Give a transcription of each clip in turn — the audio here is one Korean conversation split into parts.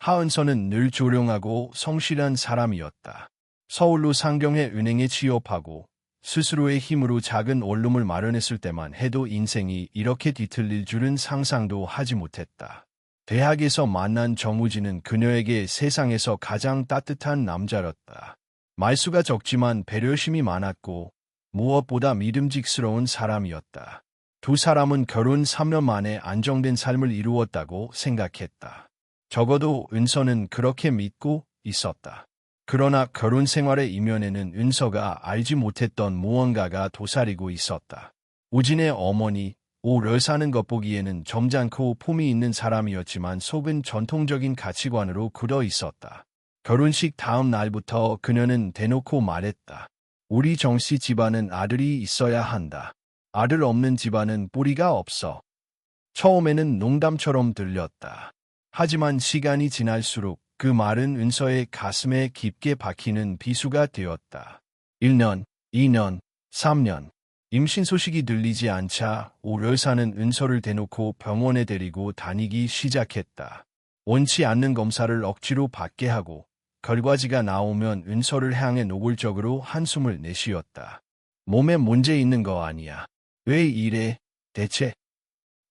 하은서는 늘 조용하고 성실한 사람이었다. 서울로 상경해 은행에 취업하고 스스로의 힘으로 작은 원룸을 마련했을 때만 해도 인생이 이렇게 뒤틀릴 줄은 상상도 하지 못했다. 대학에서 만난 정우진은 그녀에게 세상에서 가장 따뜻한 남자였다. 말수가 적지만 배려심이 많았고 무엇보다 믿음직스러운 사람이었다. 두 사람은 결혼 3년 만에 안정된 삶을 이루었다고 생각했다. 적어도 은서는 그렇게 믿고 있었다. 그러나 결혼 생활의 이면에는 은서가 알지 못했던 무언가가 도사리고 있었다. 우진의 어머니, 여사는 겉보기에는 점잖고 품이 있는 사람이었지만 속은 전통적인 가치관으로 굳어 있었다. 결혼식 다음 날부터 그녀는 대놓고 말했다. 우리 정씨 집안은 아들이 있어야 한다. 아들 없는 집안은 뿌리가 없어. 처음에는 농담처럼 들렸다. 하지만 시간이 지날수록 그 말은 은서의 가슴에 깊게 박히는 비수가 되었다. 1년, 2년, 3년. 임신 소식이 들리지 않자 여사는 은서를 대놓고 병원에 데리고 다니기 시작했다. 원치 않는 검사를 억지로 받게 하고 결과지가 나오면 은서를 향해 노골적으로 한숨을 내쉬었다. 몸에 문제 있는 거 아니야. 왜 이래, 대체?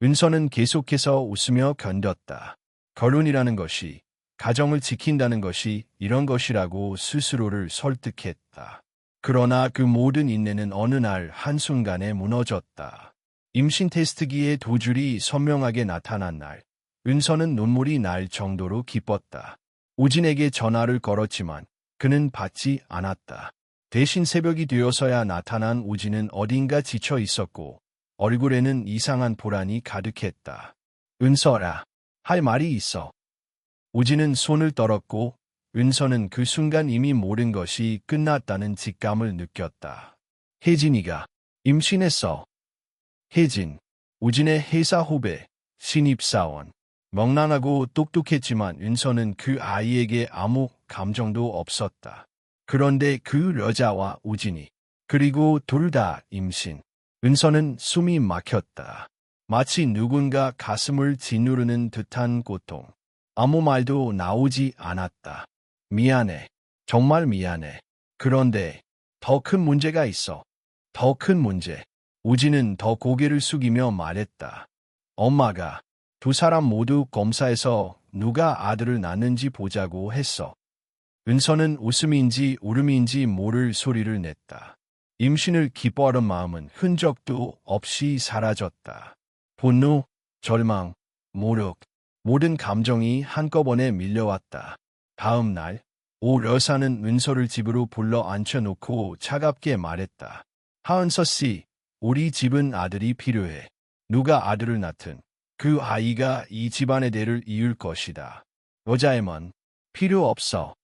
은서는 계속해서 웃으며 견뎠다. 결혼이라는 것이, 가정을 지킨다는 것이 이런 것이라고 스스로를 설득했다. 그러나 그 모든 인내는 어느 날 한순간에 무너졌다. 임신 테스트기에 두 줄이 선명하게 나타난 날, 은서는 눈물이 날 정도로 기뻤다. 우진에게 전화를 걸었지만 그는 받지 않았다. 대신 새벽이 되어서야 나타난 우진은 어딘가 지쳐 있었고 얼굴에는 이상한 불안이 가득했다. 은서라, 할 말이 있어. 우진은 손을 떨었고 은서는 그 순간 이미 모든 것이 끝났다는 직감을 느꼈다. 혜진이가 임신했어. 혜진, 우진의 회사 후배, 신입사원. 명랑하고 똑똑했지만 은서는 그 아이에게 아무 감정도 없었다. 그런데 그 여자와 우진이, 그리고 둘 다 임신. 은서는 숨이 막혔다. 마치 누군가 가슴을 짓누르는 듯한 고통. 아무 말도 나오지 않았다. 미안해. 정말 미안해. 그런데 더 큰 문제가 있어. 더 큰 문제. 우진은 더 고개를 숙이며 말했다. 엄마가 두 사람 모두 검사해서 누가 아들을 낳는지 보자고 했어. 은서는 웃음인지 울음인지 모를 소리를 냈다. 임신을 기뻐하던 마음은 흔적도 없이 사라졌다. 분노, 절망, 모욕, 모든 감정이 한꺼번에 밀려왔다. 다음 날, 여사는 은서를 집으로 불러 앉혀놓고 차갑게 말했다. 하은서 씨, 우리 집은 아들이 필요해. 누가 아들을 낳든 그 아이가 이 집안의 대를 이을 것이다. 여자애만 필요 없어.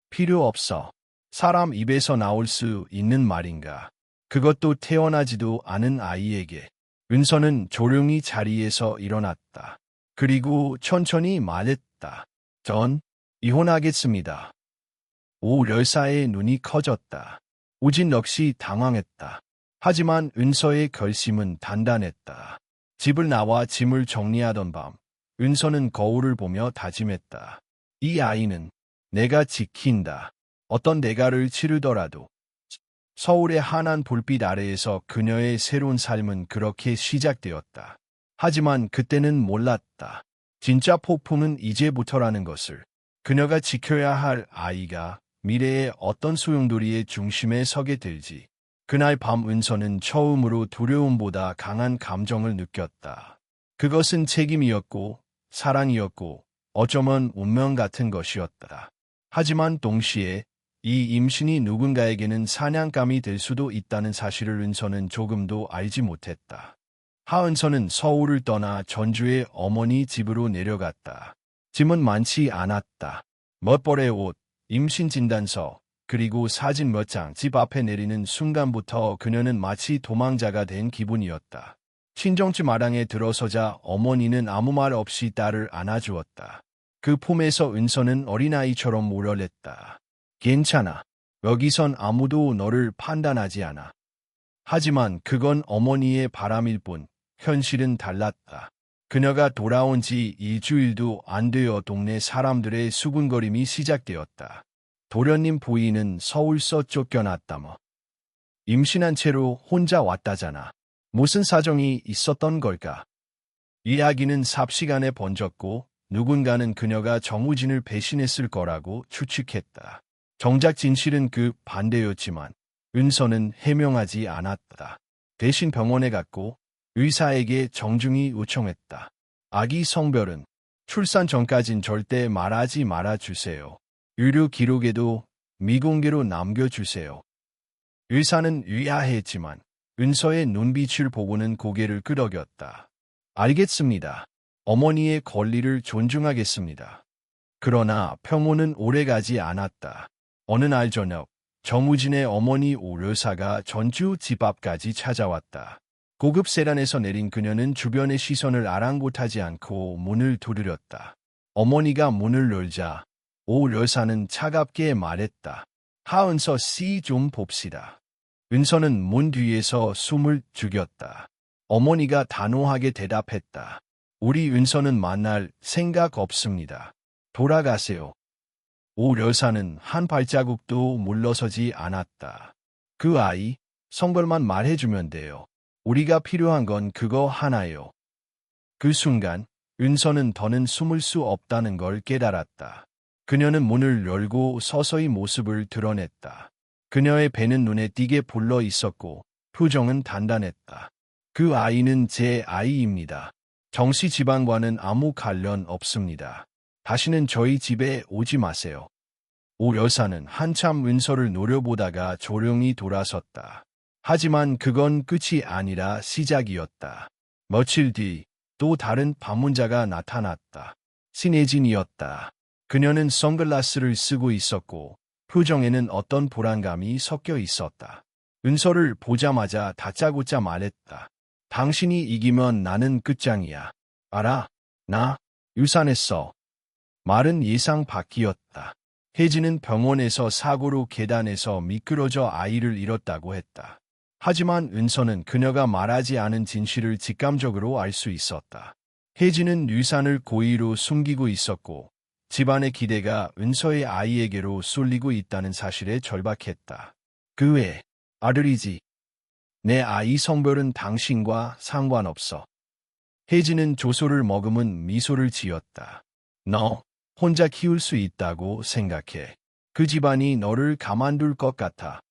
필요 없어. 사람 입에서 나올 수 있는 말인가. 그것도 태어나지도 않은 아이에게. 은서는 조용히 자리에서 일어났다. 그리고 천천히 말했다. 전 이혼하겠습니다. 여사의 눈이 커졌다. 우진 역시 당황했다. 하지만 은서의 결심은 단단했다. 집을 나와 짐을 정리하던 밤, 은서는 거울을 보며 다짐했다. 이 아이는 내가 지킨다. 어떤 대가를 치르더라도. 서울의 환한 불빛 아래에서 그녀의 새로운 삶은 그렇게 시작되었다. 하지만 그때는 몰랐다. 진짜 폭풍은 이제부터라는 것을. 그녀가 지켜야 할 아이가 미래의 어떤 소용돌이의 중심에 서게 될지. 그날 밤 은서는 처음으로 두려움보다 강한 감정을 느꼈다. 그것은 책임이었고 사랑이었고 어쩌면 운명 같은 것이었다. 하지만 동시에 이 임신이 누군가에게는 사냥감이 될 수도 있다는 사실을 은서는 조금도 알지 못했다. 하은서는 서울을 떠나 전주의 어머니 집으로 내려갔다. 짐은 많지 않았다. 몇 벌의 옷, 임신 진단서, 그리고 사진 몇 장 집 앞에 내리는 순간부터 그녀는 마치 도망자가 된 기분이었다. 친정집 마당에 들어서자 어머니는 아무 말 없이 딸을 안아주었다. 그 품에서 은서는 어린아이처럼 울어댔다. 괜찮아. 여기선 아무도 너를 판단하지 않아. 하지만 그건 어머니의 바람일 뿐, 현실은 달랐다. 그녀가 돌아온 지 일주일도 안 되어 동네 사람들의 수군거림이 시작되었다. 도련님 부인은 서울서 쫓겨났다며. 임신한 채로 혼자 왔다잖아. 무슨 사정이 있었던 걸까? 이야기는 삽시간에 번졌고 누군가는 그녀가 정우진을 배신했을 거라고 추측했다. 정작 진실은 그 반대였지만 은서는 해명하지 않았다. 대신 병원에 갔고 의사에게 정중히 요청했다. 아기 성별은 출산 전까진 절대 말하지 말아주세요. 의료 기록에도 미공개로 남겨주세요. 의사는 의아해했지만 은서의 눈빛을 보고는 고개를 끄덕였다. 알겠습니다. 어머니의 권리를 존중하겠습니다. 그러나 평온은 오래가지 않았다. 어느 날 저녁 정우진의 어머니 오 여사가 전주 집 앞까지 찾아왔다. 고급 세단에서 내린 그녀는 주변의 시선을 아랑곳하지 않고 문을 두드렸다. 어머니가 문을 열자 오 여사는 차갑게 말했다. 하은서 씨 좀 봅시다. 은서는 문 뒤에서 숨을 죽였다. 어머니가 단호하게 대답했다. 우리 은서는 만날 생각 없습니다. 돌아가세요. 오 여사는 한 발자국도 물러서지 않았다. 그 아이, 성별만 말해주면 돼요. 우리가 필요한 건 그거 하나요. 그 순간 은서는 더는 숨을 수 없다는 걸 깨달았다. 그녀는 문을 열고 서서히 모습을 드러냈다. 그녀의 배는 눈에 띄게 불러 있었고 표정은 단단했다. 그 아이는 제 아이입니다. 정씨 집안과는 아무 관련 없습니다. 다시는 저희 집에 오지 마세요. 오 여사는 한참 은서를 노려보다가 조용히 돌아섰다. 하지만 그건 끝이 아니라 시작이었다. 며칠 뒤 또 다른 방문자가 나타났다. 신혜진이었다. 그녀는 선글라스를 쓰고 있었고 표정에는 어떤 불안감이 섞여 있었다. 은서를 보자마자 다짜고짜 말했다. 당신이 이기면 나는 끝장이야. 알아? 나 유산했어. 말은 예상 밖이었다. 혜진은 병원에서 사고로 계단에서 미끄러져 아이를 잃었다고 했다. 하지만 은서는 그녀가 말하지 않은 진실을 직감적으로 알 수 있었다. 혜진은 유산을 고의로 숨기고 있었고 집안의 기대가 은서의 아이에게로 쏠리고 있다는 사실에 절박했다. 그 외 아들이지. 내 아이 성별은 당신과 상관없어. 혜진은 조소를 머금은 미소를 지었다. 너 혼자 키울 수 있다고 생각해. 그 집안이 너를 가만둘 것 같아.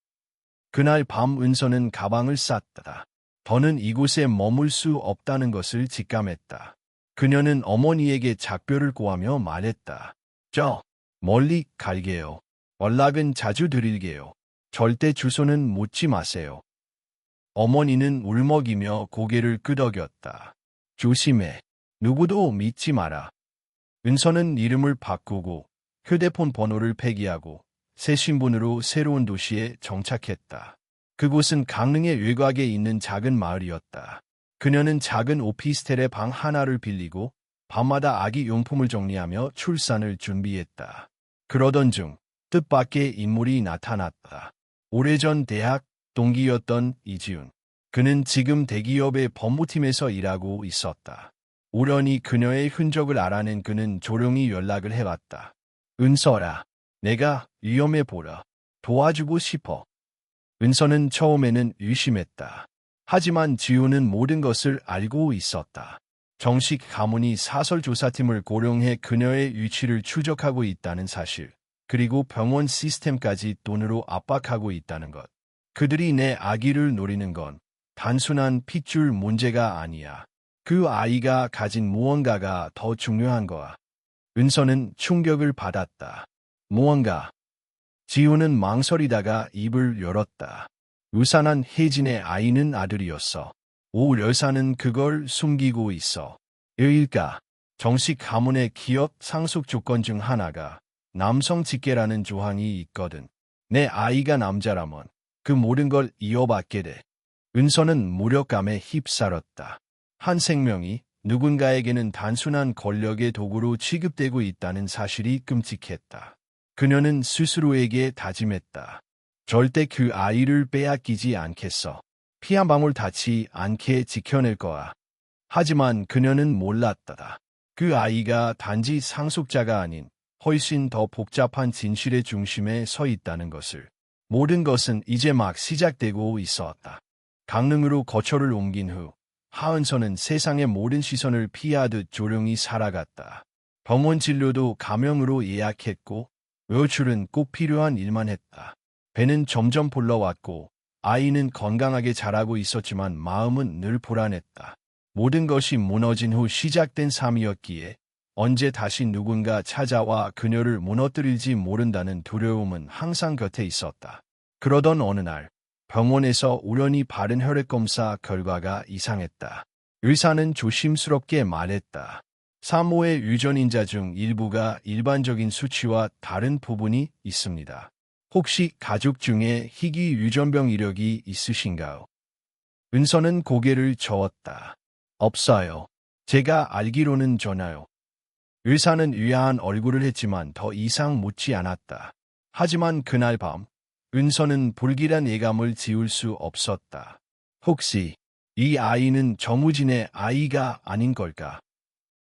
그날 밤 은서는 가방을 쌌다. 더는 이곳에 머물 수 없다는 것을 직감했다. 그녀는 어머니에게 작별을 고하며 말했다. 저 멀리 갈게요. 연락은 자주 드릴게요. 절대 주소는 묻지 마세요. 어머니는 울먹이며 고개를 끄덕였다. 조심해. 누구도 믿지 마라. 은서는 이름을 바꾸고 휴대폰 번호를 폐기하고 새 신분으로 새로운 도시에 정착했다. 그곳은 강릉의 외곽에 있는 작은 마을이었다. 그녀는 작은 오피스텔의 방 하나를 빌리고 밤마다 아기 용품을 정리하며 출산을 준비했다. 그러던 중 뜻밖의 인물이 나타났다. 오래전 대학 동기였던 이지훈. 그는 지금 대기업의 법무팀에서 일하고 있었다. 우연히 그녀의 흔적을 알아낸 그는 조용히 연락을 해왔다. 은서라, 내가 위험해 보라. 도와주고 싶어. 은서는 처음에는 의심했다. 하지만 지훈은 모든 것을 알고 있었다. 정식 가문이 사설조사팀을 고용해 그녀의 위치를 추적하고 있다는 사실, 그리고 병원 시스템까지 돈으로 압박하고 있다는 것. 그들이 내 아기를 노리는 건 단순한 핏줄 문제가 아니야. 그 아이가 가진 무언가가 더 중요한 거야. 은서는 충격을 받았다. 무언가. 지훈은 망설이다가 입을 열었다. 유산한 혜진의 아이는 아들이었어. 오 여사는 그걸 숨기고 있어. 왜일까? 정식 가문의 기업 상속 조건 중 하나가 남성 직계라는 조항이 있거든. 내 아이가 남자라면 그 모든 걸 이어받게 돼. 은서는 무력감에 휩싸였다. 한 생명이 누군가에게는 단순한 권력의 도구로 취급되고 있다는 사실이 끔찍했다. 그녀는 스스로에게 다짐했다. 절대 그 아이를 빼앗기지 않겠어. 피 한 방울 닿지 않게 지켜낼 거야. 하지만 그녀는 몰랐다. 그 아이가 단지 상속자가 아닌 훨씬 더 복잡한 진실의 중심에 서 있다는 것을. 모든 것은 이제 막 시작되고 있었다. 강릉으로 거처를 옮긴 후 하은서는 세상의 모든 시선을 피하듯 조용히 살아갔다. 병원 진료도 가명으로 예약했고 외출은 꼭 필요한 일만 했다. 배는 점점 불러왔고 아이는 건강하게 자라고 있었지만 마음은 늘 불안했다. 모든 것이 무너진 후 시작된 삶이었기에 언제 다시 누군가 찾아와 그녀를 무너뜨릴지 모른다는 두려움은 항상 곁에 있었다. 그러던 어느 날 병원에서 우연히 받은 혈액검사 결과가 이상했다. 의사는 조심스럽게 말했다. 산모의 유전인자 중 일부가 일반적인 수치와 다른 부분이 있습니다. 혹시 가족 중에 희귀 유전병 이력이 있으신가요? 은서는 고개를 저었다. 없어요. 제가 알기로는 전혀요. 의사는 의아한 얼굴을 했지만 더 이상 묻지 않았다. 하지만 그날 밤 은서는 불길한 예감을 지울 수 없었다. 혹시 이 아이는 정우진의 아이가 아닌 걸까?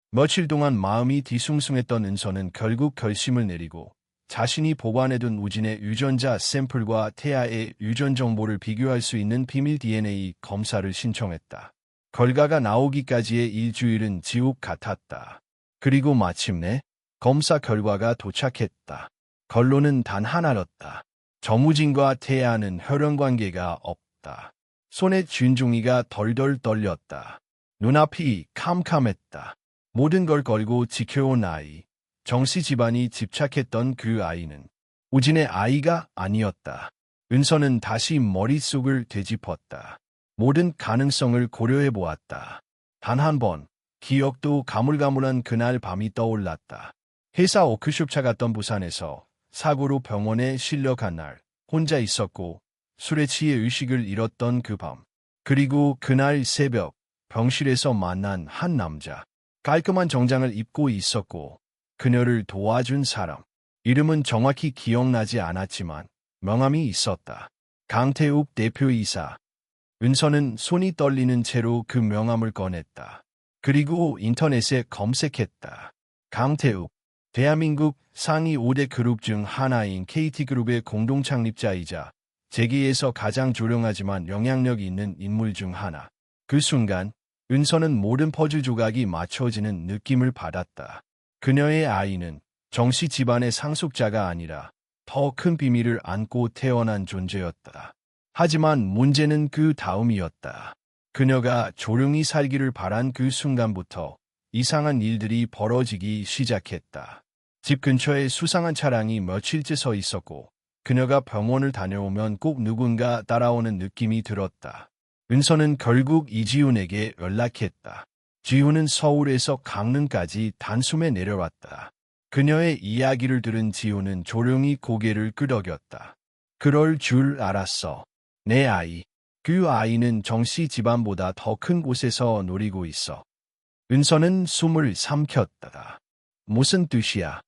며칠 동안 마음이 뒤숭숭했던 은서는 결국 결심을 내리고 자신이 보관해둔 우진의 유전자 샘플과 태아의 유전 정보를 비교할 수 있는 비밀 DNA 검사를 신청했다. 결과가 나오기까지의 일주일은 지옥 같았다. 그리고 마침내 검사 결과가 도착했다. 결론은 단 하나였다. 정우진과 태아는 혈연관계가 없다. 손에 쥔종이가 덜덜 떨렸다. 눈앞이 캄캄했다. 모든 걸 걸고 지켜온 아이. 정씨 집안이 집착했던 그 아이는 우진의 아이가 아니었다. 은서는 다시 머릿속을 되짚었다. 모든 가능성을 고려해 보았다. 단 한 번, 기억도 가물가물한 그날 밤이 떠올랐다. 회사 워크숍차 갔던 부산에서 사고로 병원에 실려간 날, 혼자 있었고 술에 취해 의식을 잃었던 그 밤. 그리고 그날 새벽, 병실에서 만난 한 남자. 깔끔한 정장을 입고 있었고 그녀를 도와준 사람. 이름은 정확히 기억나지 않았지만 명함이 있었다. 강태욱 대표이사. 은서는 손이 떨리는 채로 그 명함을 꺼냈다. 그리고 인터넷에 검색했다. 강태욱, 대한민국 상위 5대 그룹 중 하나인 KT그룹의 공동 창립자이자 재계에서 가장 조용하지만 영향력 있는 인물 중 하나. 그 순간 은서는 모든 퍼즐 조각이 맞춰지는 느낌을 받았다. 그녀의 아이는 정씨 집안의 상속자가 아니라 더 큰 비밀을 안고 태어난 존재였다. 하지만 문제는 그 다음이었다. 그녀가 조용히 살기를 바란 그 순간부터 이상한 일들이 벌어지기 시작했다. 집 근처에 수상한 차량이 며칠째 서 있었고 그녀가 병원을 다녀오면 꼭 누군가 따라오는 느낌이 들었다. 은서는 결국 이지훈에게 연락했다. 지훈은 서울에서 강릉까지 단숨에 내려왔다. 그녀의 이야기를 들은 지훈은 조용히 고개를 끄덕였다. 그럴 줄 알았어. 내 아이. 그 아이는 정씨 집안보다 더 큰 곳에서 노리고 있어. 은서는 숨을 삼켰다. 무슨 뜻이야?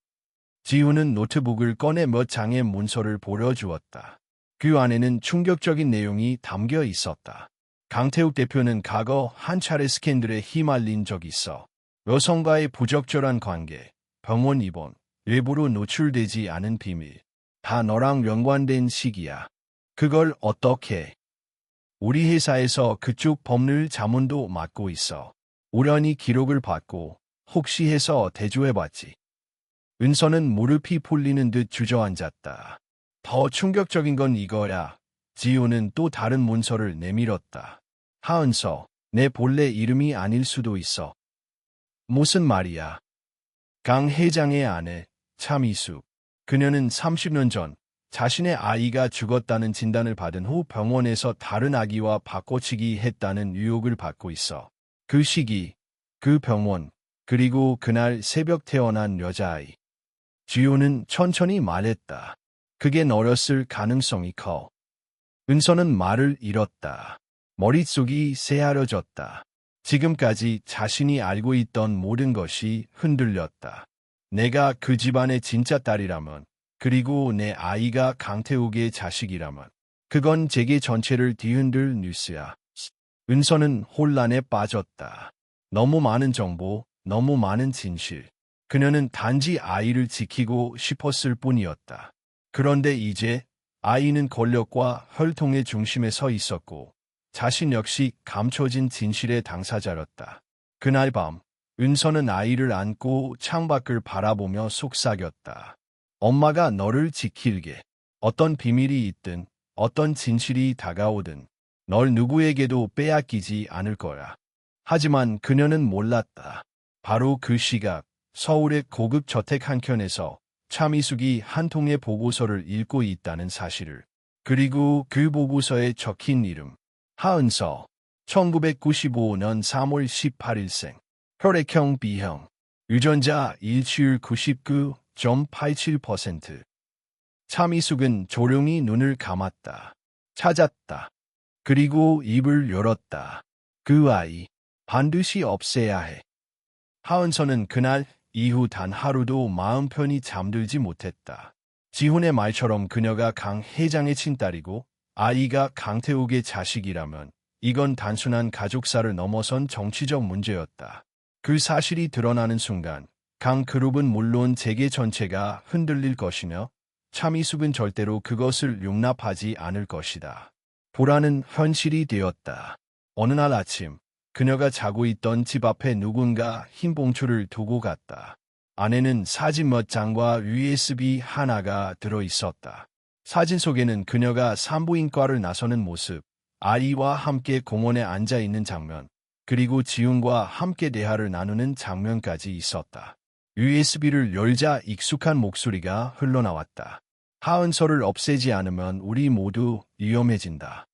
지훈은 노트북을 꺼내 몇 장의 문서를 보여주었다. 그 안에는 충격적인 내용이 담겨 있었다. 강태욱 대표는 과거 한 차례 스캔들에 휘말린 적이 있어. 여성과의 부적절한 관계, 병원 입원, 외부로 노출되지 않은 비밀. 다 너랑 연관된 시기야. 그걸 어떻게? 우리 회사에서 그쪽 법률 자문도 맡고 있어. 우연히 기록을 받고 혹시 해서 대조해봤지. 은서는 무릎이 풀리는 듯 주저앉았다. 더 충격적인 건 이거야. 지우는 또 다른 문서를 내밀었다. 하은서, 내 본래 이름이 아닐 수도 있어. 무슨 말이야? 강 회장의 아내, 차미수. 그녀는 30년 전 자신의 아이가 죽었다는 진단을 받은 후 병원에서 다른 아기와 바꿔치기 했다는 의혹을 받고 있어. 그 시기, 그 병원, 그리고 그날 새벽 태어난 여자아이. 지우는 천천히 말했다. 그게 너였을 가능성이 커. 은서는 말을 잃었다. 머릿속이 새하려졌다. 지금까지 자신이 알고 있던 모든 것이 흔들렸다. 내가 그 집안의 진짜 딸이라면, 그리고 내 아이가 강태욱의 자식이라면, 그건 세계 전체를 뒤흔들 뉴스야. 은서는 혼란에 빠졌다. 너무 많은 정보, 너무 많은 진실. 그녀는 단지 아이를 지키고 싶었을 뿐이었다. 그런데 이제 아이는 권력과 혈통의 중심에 서 있었고 자신 역시 감춰진 진실의 당사자였다. 그날 밤 은서는 아이를 안고 창밖을 바라보며 속삭였다. 엄마가 너를 지킬게. 어떤 비밀이 있든 어떤 진실이 다가오든 널 누구에게도 빼앗기지 않을 거야. 하지만 그녀는 몰랐다. 바로 그 시각 서울의 고급 저택 한켠에서 차미숙이 한 통의 보고서를 읽고 있다는 사실을. 그리고 그 보고서에 적힌 이름. 하은서. 1995년 3월 18일생. 혈액형 B형. 유전자 일치율 99.87%. 차미숙은 조용히 눈을 감았다. 찾았다. 그리고 입을 열었다. 그 아이. 반드시 없애야 해. 하은서는 그날 이후 단 하루도 마음 편히 잠들지 못했다. 지훈의 말처럼 그녀가 강 회장의 친딸이고 아이가 강태욱의 자식이라면 이건 단순한 가족사를 넘어선 정치적 문제였다. 그 사실이 드러나는 순간 강 그룹은 물론 재계 전체가 흔들릴 것이며 차미숙은 절대로 그것을 용납하지 않을 것이다. 불안은 현실이 되었다. 어느 날 아침 그녀가 자고 있던 집 앞에 누군가 흰 봉투를 두고 갔다. 안에는 사진 몇 장과 USB 하나가 들어 있었다. 사진 속에는 그녀가 산부인과를 나서는 모습, 아이와 함께 공원에 앉아 있는 장면, 그리고 지훈과 함께 대화를 나누는 장면까지 있었다. USB를 열자 익숙한 목소리가 흘러나왔다. 하은서를 없애지 않으면 우리 모두 위험해진다.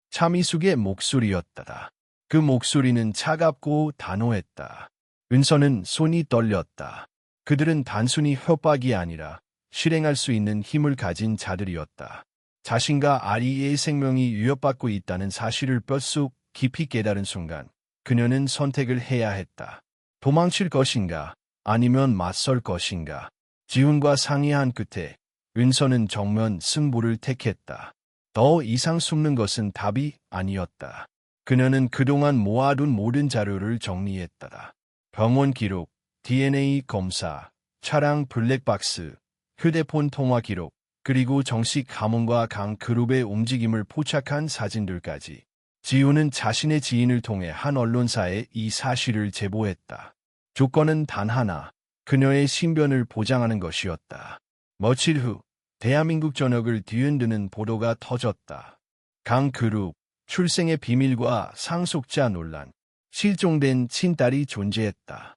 차미숙의 목소리였다. 그 목소리는 차갑고 단호했다. 은서는 손이 떨렸다. 그들은 단순히 협박이 아니라 실행할 수 있는 힘을 가진 자들이었다. 자신과 아리의 생명이 위협받고 있다는 사실을 뼛속 깊이 깨달은 순간 그녀는 선택을 해야 했다. 도망칠 것인가 아니면 맞설 것인가. 지훈과 상의한 끝에 은서는 정면 승부를 택했다. 더 이상 숨는 것은 답이 아니었다. 그녀는 그동안 모아둔 모든 자료를 정리했다. 병원 기록, DNA 검사, 차량 블랙박스, 휴대폰 통화 기록, 그리고 정식 가문과 강 그룹의 움직임을 포착한 사진들까지. 지훈은 자신의 지인을 통해 한 언론사에 이 사실을 제보했다. 조건은 단 하나, 그녀의 신변을 보장하는 것이었다. 며칠 후 대한민국 전역을 뒤흔드는 보도가 터졌다. 강 그룹, 출생의 비밀과 상속자 논란, 실종된 친딸이 존재했다.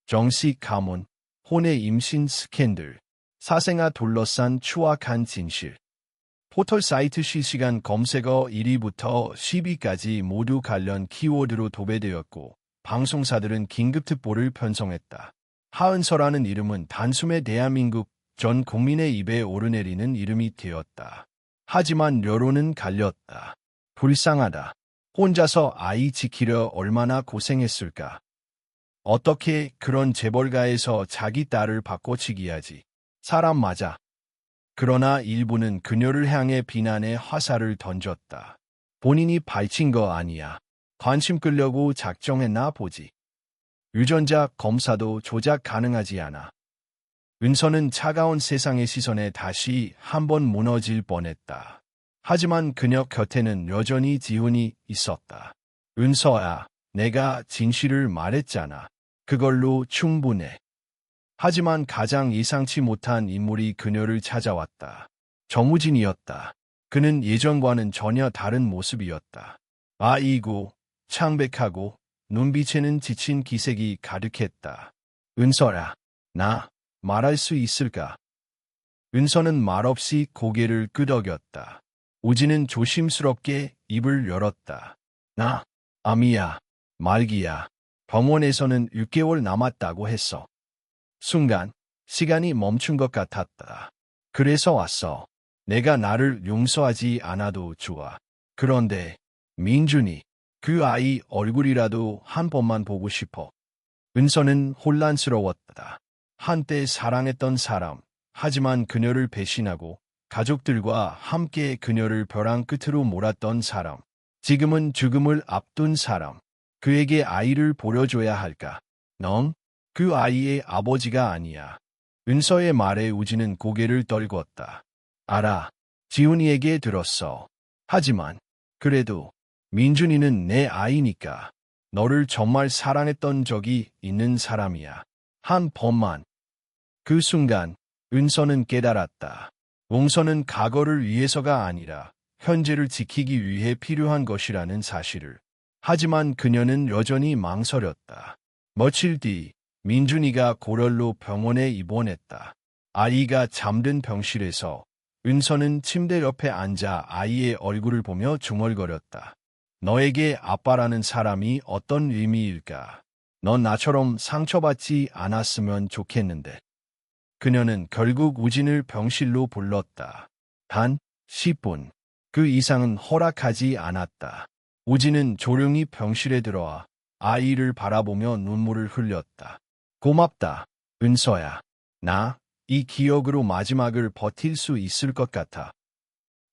정식 가문, 혼의 임신 스캔들, 사생아 둘러싼 추악한 진실. 포털 사이트 실시간 검색어 1위부터 10위까지 모두 관련 키워드로 도배되었고 방송사들은 긴급 특보를 편성했다. 하은서라는 이름은 단숨에 대한민국 전 국민의 입에 오르내리는 이름이 되었다. 하지만 여론은 갈렸다. 불쌍하다. 혼자서 아이 지키려 얼마나 고생했을까. 어떻게 그런 재벌가에서 자기 딸을 바꿔치기 하지. 사람 맞아. 그러나 일부는 그녀를 향해 비난의 화살을 던졌다. 본인이 발친 거 아니야. 관심 끌려고 작정했나 보지. 유전자 검사도 조작 가능하지 않아. 은서는 차가운 세상의 시선에 다시 한번 무너질 뻔했다. 하지만 그녀 곁에는 여전히 지훈이 있었다. 은서야, 내가 진실을 말했잖아. 그걸로 충분해. 하지만 가장 예상치 못한 인물이 그녀를 찾아왔다. 정우진이었다. 그는 예전과는 전혀 다른 모습이었다. 아이고, 창백하고 눈빛에는 지친 기색이 가득했다. 은서야, 나 말할 수 있을까? 은서는 말없이 고개를 끄덕였다. 우진은 조심스럽게 입을 열었다. 나, 암이야, 말기야. 병원에서는 6개월 남았다고 했어. 순간 시간이 멈춘 것 같았다. 그래서 왔어. 내가 나를 용서하지 않아도 좋아. 그런데 민준이, 그 아이 얼굴이라도 한 번만 보고 싶어. 은서는 혼란스러웠다. 한때 사랑했던 사람, 하지만 그녀를 배신하고 가족들과 함께 그녀를 벼랑 끝으로 몰았던 사람, 지금은 죽음을 앞둔 사람. 그에게 아이를 보여줘야 할까? 넌 그 아이의 아버지가 아니야. 은서의 말에 우진은 고개를 떨궜다. 알아. 지훈이에게 들었어. 하지만 그래도 민준이는 내 아이니까. 너를 정말 사랑했던 적이 있는 사람이야. 한 번만. 그 순간 은서는 깨달았다. 용서는 과거를 위해서가 아니라 현재를 지키기 위해 필요한 것이라는 사실을. 하지만 그녀는 여전히 망설였다. 며칠 뒤 민준이가 고열로 병원에 입원했다. 아이가 잠든 병실에서 은서는 침대 옆에 앉아 아이의 얼굴을 보며 중얼거렸다. 너에게 아빠라는 사람이 어떤 의미일까? 넌 나처럼 상처받지 않았으면 좋겠는데. 그녀는 결국 우진을 병실로 불렀다. 단 10분. 그 이상은 허락하지 않았다. 우진은 조용히 병실에 들어와 아이를 바라보며 눈물을 흘렸다. 고맙다, 은서야. 나 이 기억으로 마지막을 버틸 수 있을 것 같아.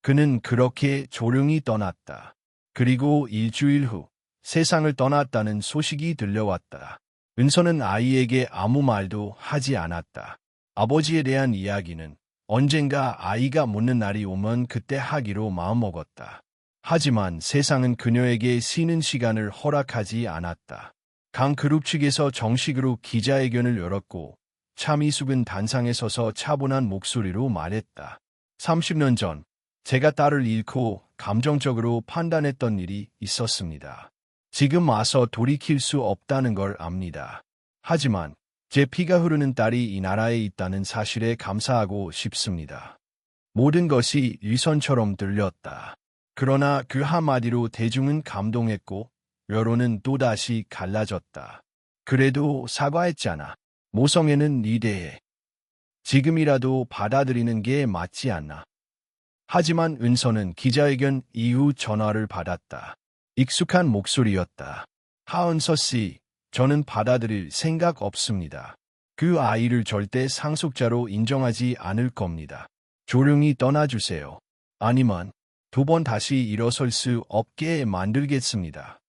그는 그렇게 조용히 떠났다. 그리고 일주일 후 세상을 떠났다는 소식이 들려왔다. 은서는 아이에게 아무 말도 하지 않았다. 아버지에 대한 이야기는 언젠가 아이가 묻는 날이 오면 그때 하기로 마음먹었다. 하지만 세상은 그녀에게 쉬는 시간을 허락하지 않았다. 강그룹 측에서 정식으로 기자회견을 열었고 차미숙은 단상에 서서 차분한 목소리로 말했다. 30년 전 제가 딸을 잃고 감정적으로 판단했던 일이 있었습니다. 지금 와서 돌이킬 수 없다는 걸 압니다. 하지만 제 피가 흐르는 딸이 이 나라에 있다는 사실에 감사하고 싶습니다. 모든 것이 위선처럼 들렸다. 그러나 그 한마디로 대중은 감동했고 여론은 또다시 갈라졌다. 그래도 사과했잖아. 모성애는 네 대해. 지금이라도 받아들이는 게 맞지 않나. 하지만 은서는 기자회견 이후 전화를 받았다. 익숙한 목소리였다. 하은서 씨, 저는 받아들일 생각 없습니다. 그 아이를 절대 상속자로 인정하지 않을 겁니다. 조용히 떠나주세요. 아니면 2번 다시 일어설 수 없게 만들겠습니다.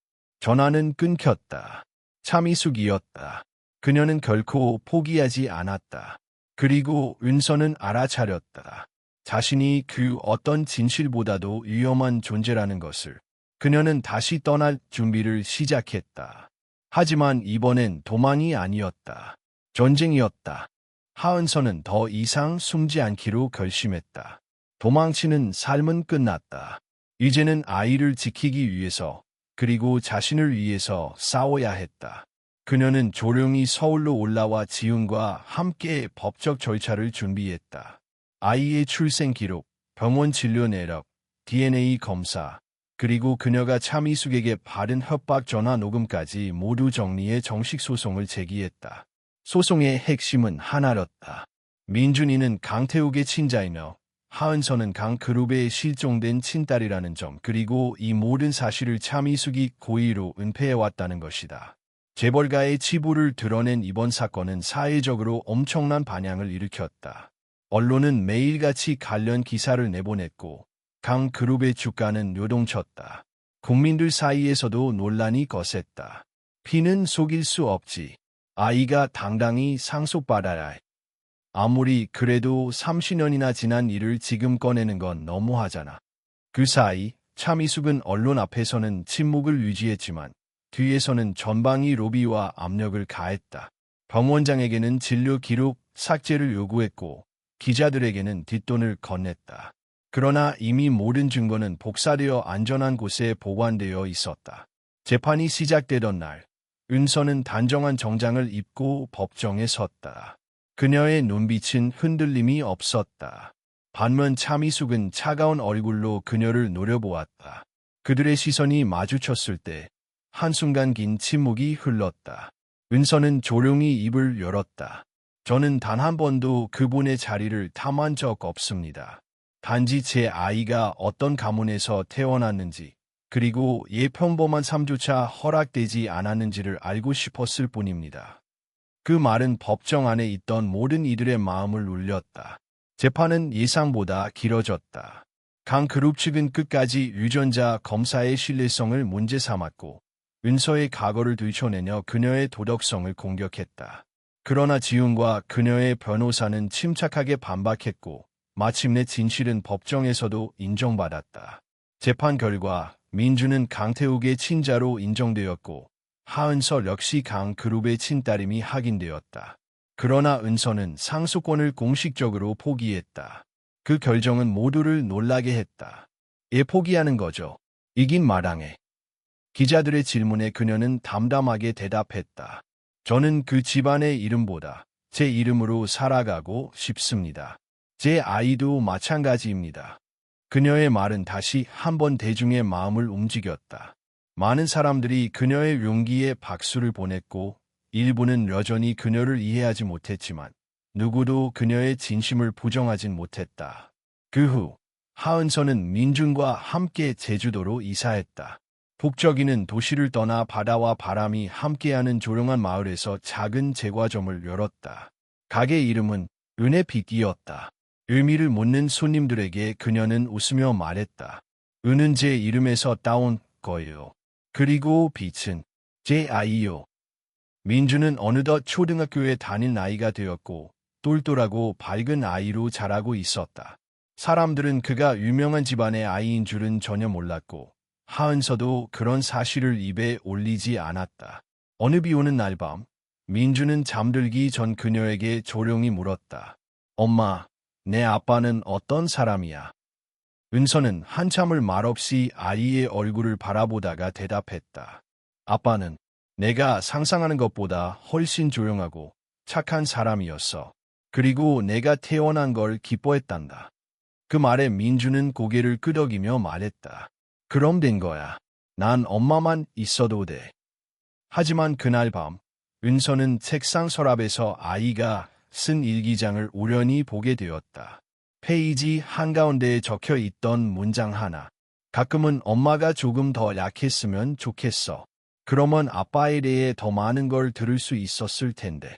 전화는 끊겼다. 차미숙이었다. 그녀는 결코 포기하지 않았다. 그리고 은서는 알아차렸다. 자신이 그 어떤 진실보다도 위험한 존재라는 것을. 그녀는 다시 떠날 준비를 시작했다. 하지만 이번엔 도망이 아니었다. 전쟁이었다. 하은서는 더 이상 숨지 않기로 결심했다. 도망치는 삶은 끝났다. 이제는 아이를 지키기 위해서 그리고 자신을 위해서 싸워야 했다. 그녀는 조용히 서울로 올라와 지훈과 함께 법적 절차를 준비했다. 아이의 출생 기록, 병원 진료 내역, DNA 검사, 그리고 그녀가 차미숙에게 받은 협박 전화 녹음까지 모두 정리해 정식 소송을 제기했다. 소송의 핵심은 하나였다. 민준이는 강태욱의 친자이며 하은서는 강그룹에 실종된 친딸이라는 점, 그리고 이 모든 사실을 차미숙이 고의로 은폐해왔다는 것이다. 재벌가의 치부를 드러낸 이번 사건은 사회적으로 엄청난 반향을 일으켰다. 언론은 매일같이 관련 기사를 내보냈고 강그룹의 주가는 요동쳤다. 국민들 사이에서도 논란이 거셌다. 피는 속일 수 없지. 아이가 당당히 상속받아야 해. 아무리 그래도 30년이나 지난 일을 지금 꺼내는 건 너무하잖아. 그 사이 차미숙은 언론 앞에서는 침묵을 유지했지만 뒤에서는 전방위 로비와 압력을 가했다. 병원장에게는 진료 기록 삭제를 요구했고 기자들에게는 뒷돈을 건넸다. 그러나 이미 모든 증거는 복사되어 안전한 곳에 보관되어 있었다. 재판이 시작되던 날, 은서는 단정한 정장을 입고 법정에 섰다. 그녀의 눈빛은 흔들림이 없었다. 반면 차미숙은 차가운 얼굴로 그녀를 노려보았다. 그들의 시선이 마주쳤을 때 한순간 긴 침묵이 흘렀다. 은서는 조용히 입을 열었다. 저는 단 한 번도 그분의 자리를 탐한 적 없습니다. 단지 제 아이가 어떤 가문에서 태어났는지, 그리고 평범한 삶조차 허락되지 않았는지를 알고 싶었을 뿐입니다. 그 말은 법정 안에 있던 모든 이들의 마음을 울렸다. 재판은 예상보다 길어졌다. 강그룹 측은 끝까지 유전자 검사의 신뢰성을 문제 삼았고, 은서의 과거를 들춰내며 그녀의 도덕성을 공격했다. 그러나 지훈과 그녀의 변호사는 침착하게 반박했고 마침내 진실은 법정에서도 인정받았다. 재판 결과 민주는 강태욱의 친자로 인정되었고 하은서 역시 강그룹의 친딸임이 확인되었다. 그러나 은서는 상속권을 공식적으로 포기했다. 그 결정은 모두를 놀라게 했다. 왜 포기하는 거죠? 이긴 마당에. 기자들의 질문에 그녀는 담담하게 대답했다. 저는 그 집안의 이름보다 제 이름으로 살아가고 싶습니다. 제 아이도 마찬가지입니다. 그녀의 말은 다시 한번 대중의 마음을 움직였다. 많은 사람들이 그녀의 용기에 박수를 보냈고 일부는 여전히 그녀를 이해하지 못했지만 누구도 그녀의 진심을 부정하진 못했다. 그 후 하은서는 민준과 함께 제주도로 이사했다. 북적이는 도시를 떠나 바다와 바람이 함께하는 조용한 마을에서 작은 제과점을 열었다. 가게 이름은 은혜빛이었다. 의미를 묻는 손님들에게 그녀는 웃으며 말했다. 은은 제 이름에서 따온 거예요. 그리고 빛은 제 아이요. 민주는 어느덧 초등학교에 다닐 나이가 되었고 똘똘하고 밝은 아이로 자라고 있었다. 사람들은 그가 유명한 집안의 아이인 줄은 전혀 몰랐고 하은서도 그런 사실을 입에 올리지 않았다. 어느 비 오는 날 밤, 민주는 잠들기 전 그녀에게 조용히 물었다. 엄마, 내 아빠는 어떤 사람이야? 은서는 한참을 말없이 아이의 얼굴을 바라보다가 대답했다. 아빠는 내가 상상하는 것보다 훨씬 조용하고 착한 사람이었어. 그리고 내가 태어난 걸 기뻐했단다. 그 말에 민주는 고개를 끄덕이며 말했다. 그럼 된 거야. 난 엄마만 있어도 돼. 하지만 그날 밤, 은서는 책상 서랍에서 아이가 쓴 일기장을 우연히 보게 되었다. 페이지 한가운데에 적혀 있던 문장 하나. 가끔은 엄마가 조금 더 약했으면 좋겠어. 그러면 아빠에 대해 더 많은 걸 들을 수 있었을 텐데.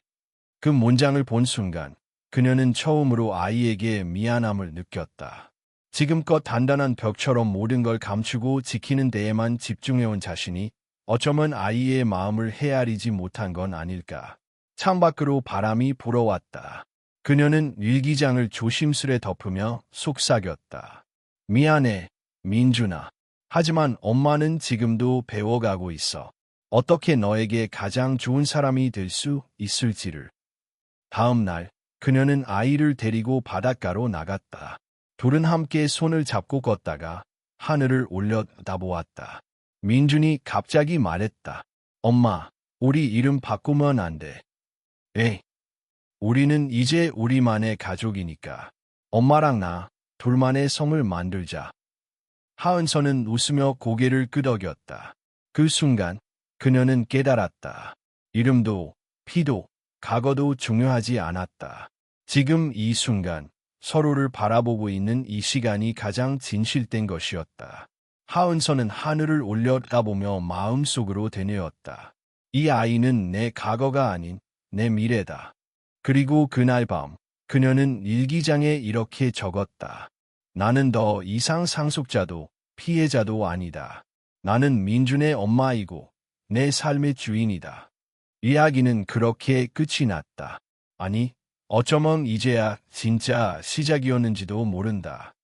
그 문장을 본 순간 그녀는 처음으로 아이에게 미안함을 느꼈다. 지금껏 단단한 벽처럼 모든 걸 감추고 지키는 데에만 집중해온 자신이 어쩌면 아이의 마음을 헤아리지 못한 건 아닐까. 창밖으로 바람이 불어왔다. 그녀는 일기장을 조심스레 덮으며 속삭였다. 미안해, 민준아. 하지만 엄마는 지금도 배워가고 있어. 어떻게 너에게 가장 좋은 사람이 될 수 있을지를. 다음 날, 그녀는 아이를 데리고 바닷가로 나갔다. 둘은 함께 손을 잡고 걷다가 하늘을 올려다보았다. 민준이 갑자기 말했다. 엄마, 우리 이름 바꾸면 안 돼. 에이, 우리는 이제 우리만의 가족이니까. 엄마랑 나, 둘만의 성을 만들자. 하은서는 웃으며 고개를 끄덕였다. 그 순간 그녀는 깨달았다. 이름도, 피도, 과거도 중요하지 않았다. 지금 이 순간 서로를 바라보고 있는 이 시간이 가장 진실된 것이었다. 하은서는 하늘을 올려다보며 마음속으로 되뇌었다. 이 아이는 내 과거가 아닌 내 미래다. 그리고 그날 밤 그녀는 일기장에 이렇게 적었다. 나는 더 이상 상속자도 피해자도 아니다. 나는 민준의 엄마이고 내 삶의 주인이다. 이야기는 그렇게 끝이 났다. 아니, 어쩌면 이제야 진짜 시작이었는지도 모른다.